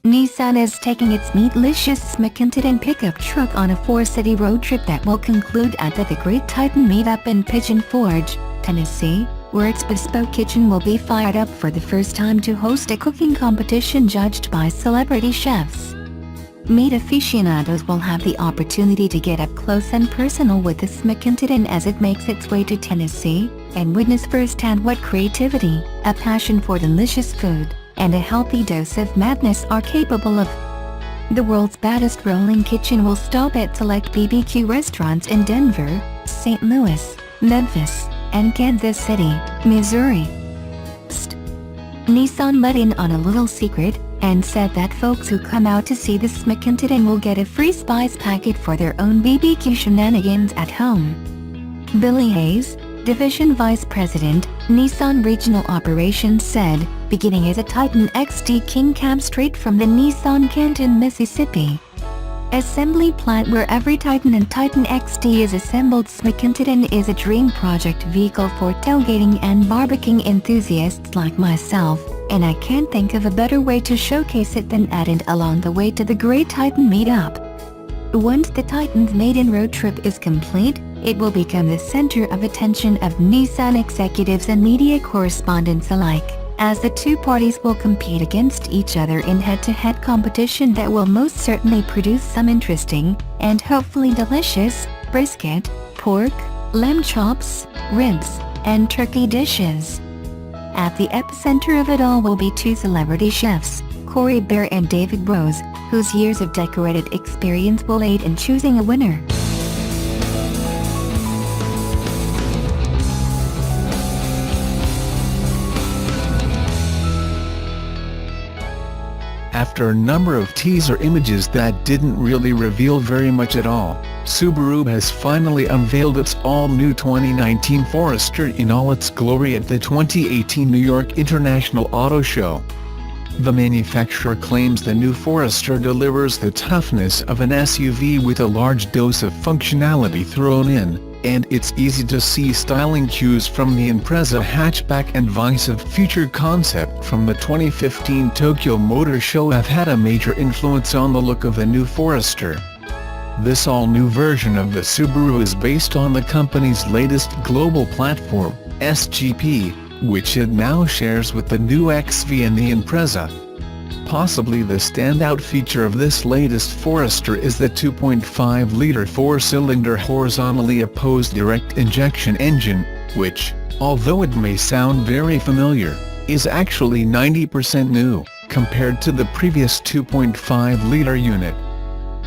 Nissan is taking its meat-licious Smokin Titan pickup truck on a 4-city road trip that will conclude at the Great Titan meetup in Pigeon Forge, Tennessee, where its bespoke kitchen will be fired up for the first time to host a cooking competition judged by celebrity chefs. Meat aficionados will have the opportunity to get up close and personal with the Smokin Titan as it makes its way to Tennessee, and witness firsthand what creativity, a passion for delicious food, and a healthy dose of madness are capable of. The world's baddest rolling kitchen will stop at select BBQ restaurants in Denver, St. Louis, Memphis, and Kansas City, Missouri. Psst. Nissan let in on a little secret, and said that folks who come out to see the Smokin Titan will get a free spice packet for their own BBQ shenanigans at home. Billy Hayes, Division Vice President, Nissan Regional Operations said, beginning as a Titan XD King Cab straight from the Nissan Canton, Mississippi assembly plant where every Titan and Titan XD is assembled, Smokin Titan is a dream project vehicle for tailgating and barbecuing enthusiasts like myself, and I can't think of a better way to showcase it than at and along the way to the Great Titan meetup. Once the Titan's maiden road trip is complete, it will become the center of attention of Nissan executives and media correspondents alike, as the two parties will compete against each other in head-to-head competition that will most certainly produce some interesting, and hopefully delicious, brisket, pork, lamb chops, ribs, and turkey dishes. At the epicenter of it all will be two celebrity chefs, Corey Bear and David Rose, whose years of decorated experience will aid in choosing a winner. After a number of teaser images that didn't really reveal very much at all, Subaru has finally unveiled its all-new 2019 Forester in all its glory at the 2018 New York International Auto Show. The manufacturer claims the new Forester delivers the toughness of an SUV with a large dose of functionality thrown in, and its easy-to-see styling cues from the Impreza hatchback and vice of future concept from the 2015 Tokyo Motor Show have had a major influence on the look of the new Forester. This all-new version of the Subaru is based on the company's latest global platform, SGP, which it now shares with the new XV and the Impreza. Possibly the standout feature of this latest Forester is the 2.5-liter four-cylinder horizontally opposed direct injection engine, which, although it may sound very familiar, is actually 90% new, compared to the previous 2.5-liter unit.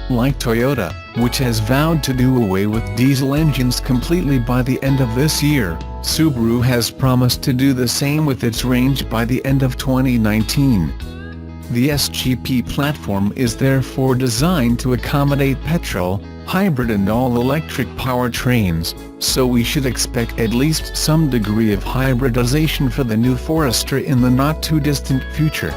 Like Toyota, which has vowed to do away with diesel engines completely by the end of this year, Subaru has promised to do the same with its range by the end of 2019. The SGP platform is therefore designed to accommodate petrol, hybrid and all-electric powertrains, so we should expect at least some degree of hybridization for the new Forester in the not-too-distant future.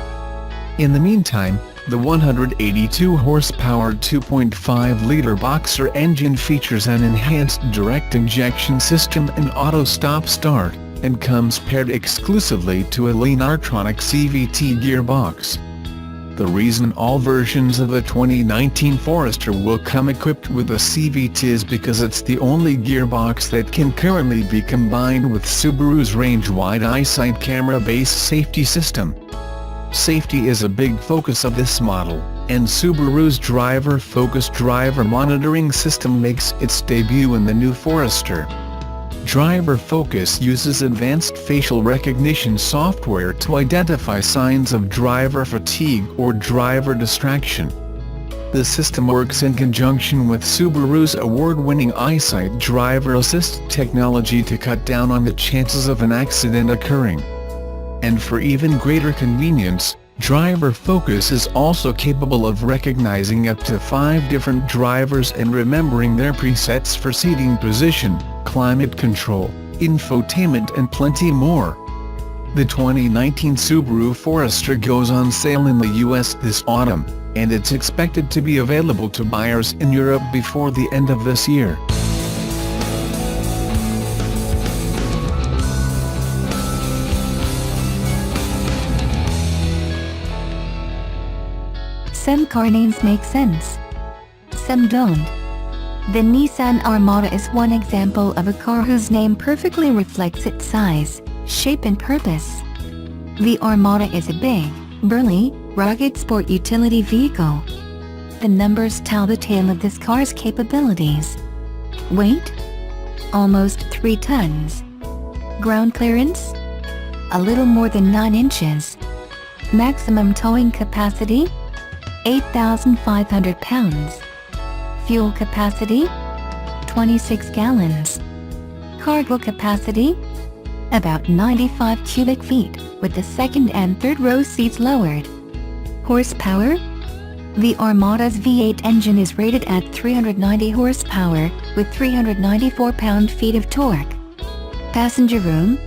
In the meantime, the 182-horsepower 2.5-liter Boxer engine features an enhanced direct injection system and auto stop-start, and comes paired exclusively to a Lineartronic CVT gearbox. The reason all versions of the 2019 Forester will come equipped with a CVT is because it's the only gearbox that can currently be combined with Subaru's range-wide eyesight camera-based safety system. Safety is a big focus of this model, and Subaru's driver-focused driver monitoring system makes its debut in the new Forester. Driver Focus uses advanced facial recognition software to identify signs of driver fatigue or driver distraction. The system works in conjunction with Subaru's award-winning EyeSight driver assist technology to cut down on the chances of an accident occurring. And for even greater convenience, Driver Focus is also capable of recognizing up to 5 different drivers and remembering their presets for seating position, climate control, infotainment and plenty more. The 2019 Subaru Forester goes on sale in the US this autumn, and it's expected to be available to buyers in Europe before the end of this year. Some car names make sense. Some don't. The Nissan Armada is one example of a car whose name perfectly reflects its size, shape and purpose. The Armada is a big, burly, rugged sport utility vehicle. The numbers tell the tale of this car's capabilities. Weight? Almost 3 tons. Ground clearance? A little more than 9 inches. Maximum towing capacity? 8,500 pounds. Fuel capacity? 26 gallons. Cargo capacity? About 95 cubic feet, with the second and third row seats lowered. Horsepower? The Armada's V8 engine is rated at 390 horsepower, with 394 pound-feet of torque. Passenger room?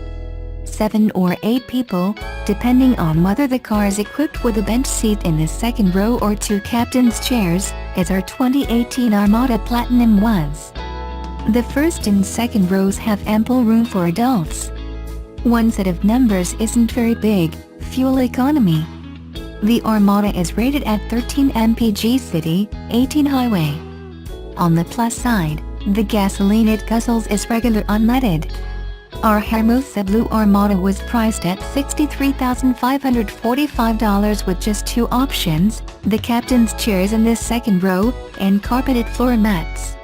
7 or 8 people, depending on whether the car is equipped with a bench seat in the second row or 2 captain's chairs, as our 2018 Armada Platinum was. The first and second rows have ample room for adults. One set of numbers isn't very big. Fuel economy. The Armada is rated at 13 mpg city, 18 highway. On the plus side, the gasoline it guzzles is regular unleaded. Our Hermosa Blue Armada was priced at $63,545 with just 2 options, the captain's chairs in the second row, and carpeted floor mats.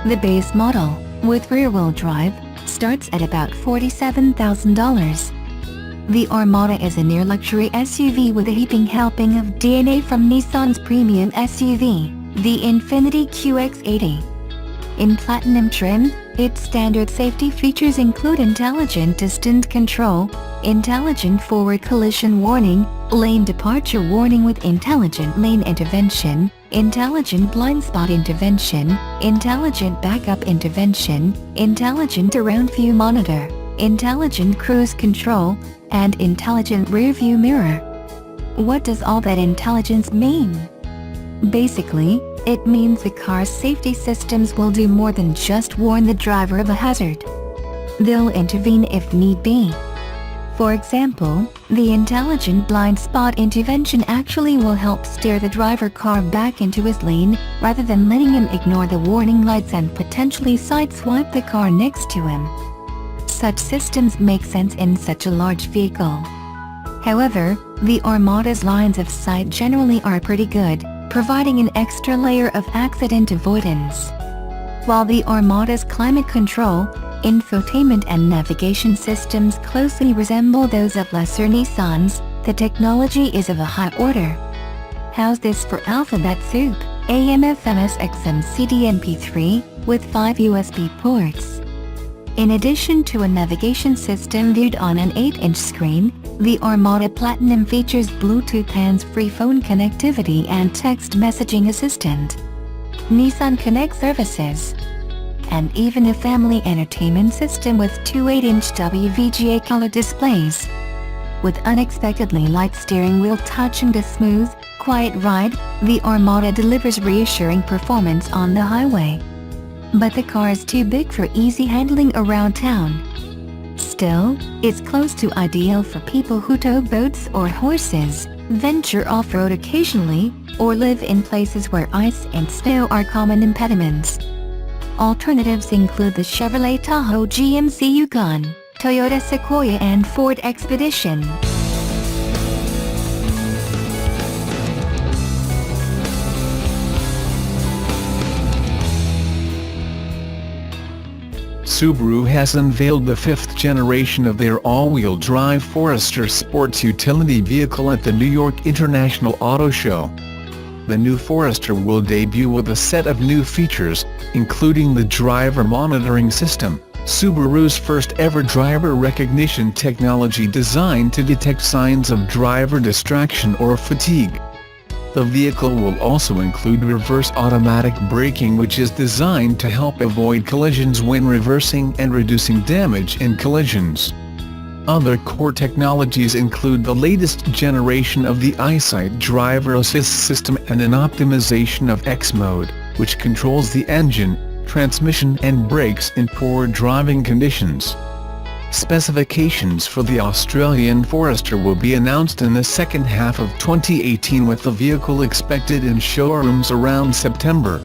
The base model, with rear-wheel drive, starts at about $47,000. The Armada is a near-luxury SUV with a heaping helping of DNA from Nissan's premium SUV, the Infiniti QX80. In platinum trim, its standard safety features include intelligent distance control, intelligent forward collision warning, lane departure warning with intelligent lane intervention, intelligent blind spot intervention, intelligent backup intervention, intelligent around view monitor, intelligent cruise control, and intelligent rear view mirror. What does all that intelligence mean? Basically, it means the car's safety systems will do more than just warn the driver of a hazard. They'll intervene if need be. For example, the intelligent blind spot intervention actually will help steer the driver car back into his lane, rather than letting him ignore the warning lights and potentially sideswipe the car next to him. Such systems make sense in such a large vehicle. However, the Armada's lines of sight generally are pretty good, providing an extra layer of accident avoidance. While the Armada's climate control, infotainment and navigation systems closely resemble those of lesser Nissans, the technology is of a high order. How's this for alphabet soup? AM/FM XM CD MP3, with 5 USB ports. In addition to a navigation system viewed on an 8-inch screen, the Armada Platinum features Bluetooth hands-free phone connectivity and text messaging assistant, Nissan Connect services, and even a family entertainment system with 2 8-inch WVGA color displays. With unexpectedly light steering wheel touch and a smooth, quiet ride, the Armada delivers reassuring performance on the highway. But the car is too big for easy handling around town. Still, it's close to ideal for people who tow boats or horses, venture off-road occasionally, or live in places where ice and snow are common impediments. Alternatives include the Chevrolet Tahoe GMC Yukon, Toyota Sequoia and Ford Expedition. Subaru has unveiled the 5th generation of their all-wheel drive Forester sports utility vehicle at the New York International Auto Show. The new Forester will debut with a set of new features, including the driver monitoring system, Subaru's first-ever driver recognition technology designed to detect signs of driver distraction or fatigue. The vehicle will also include reverse automatic braking, which is designed to help avoid collisions when reversing and reducing damage in collisions. Other core technologies include the latest generation of the EyeSight driver assist system and an optimization of X mode, which controls the engine, transmission and brakes in poor driving conditions. Specifications for the Australian Forester will be announced in the second half of 2018, with the vehicle expected in showrooms around September.